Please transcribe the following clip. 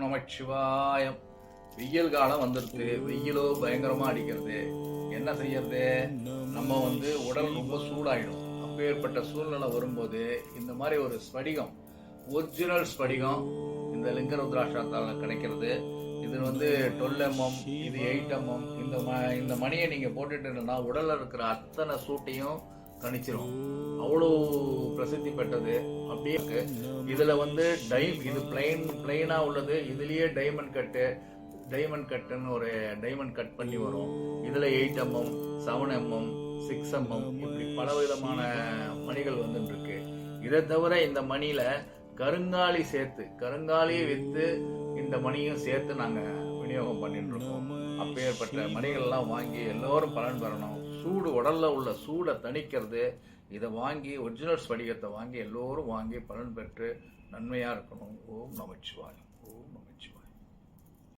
நமச்சிவாயம். வெயில் காலம் வந்துடுது. வெயிலோ பயங்கரமா அடிக்கிறது. என்ன செய்யறது? நம்ம உடல் ரொம்ப சூடாயிடும். அப்பேற்பட்ட சூழ்நிலை வரும்போது இந்த மாதிரி ஒரு ஸ்படிகம், ஒரிஜினல் ஸ்படிகம் இந்த லிங்கருத்ராட்சத்தால கிடைக்கிறது. இது 12 mm, இது 8 mm. இந்த மணியை நீங்க போட்டுட்டீங்கன்னா உடல்ல இருக்கிற அத்தனை சூட்டையும் தணிச்சிரும். அவ்வளோ பிரசித்தி பெற்றது. அப்படியே இருக்கு. இதுல இது பிளைனா உள்ளது. இதுலயே டைமண்ட் கட்டுன்னு ஒரு டைமண்ட் கட் பண்ணி வரும். இதுல 8 mm, 7 mm, 6 mm இப்படி பல விதமான மணிகள் இருக்கு. இதை தவிர இந்த மணியில கருங்காலியை வித்து இந்த மணியும் சேர்த்து நாங்க விநியோகம் பண்ணிட்டு இருக்கோம். அப்பேற்பட்ட மணிகள் எல்லாம் வாங்கி எல்லோரும் பலன் பெறணும். உடல்ல உள்ள சூடை தணிக்கிறது. இதை வாங்கி ஒரிஜினல் ஸ்படிகத்தை வாங்கி எல்லோரும் வாங்கி பலன் பெற்று நன்மையா இருக்கணும். ஓம் நமச்சிவாயம்.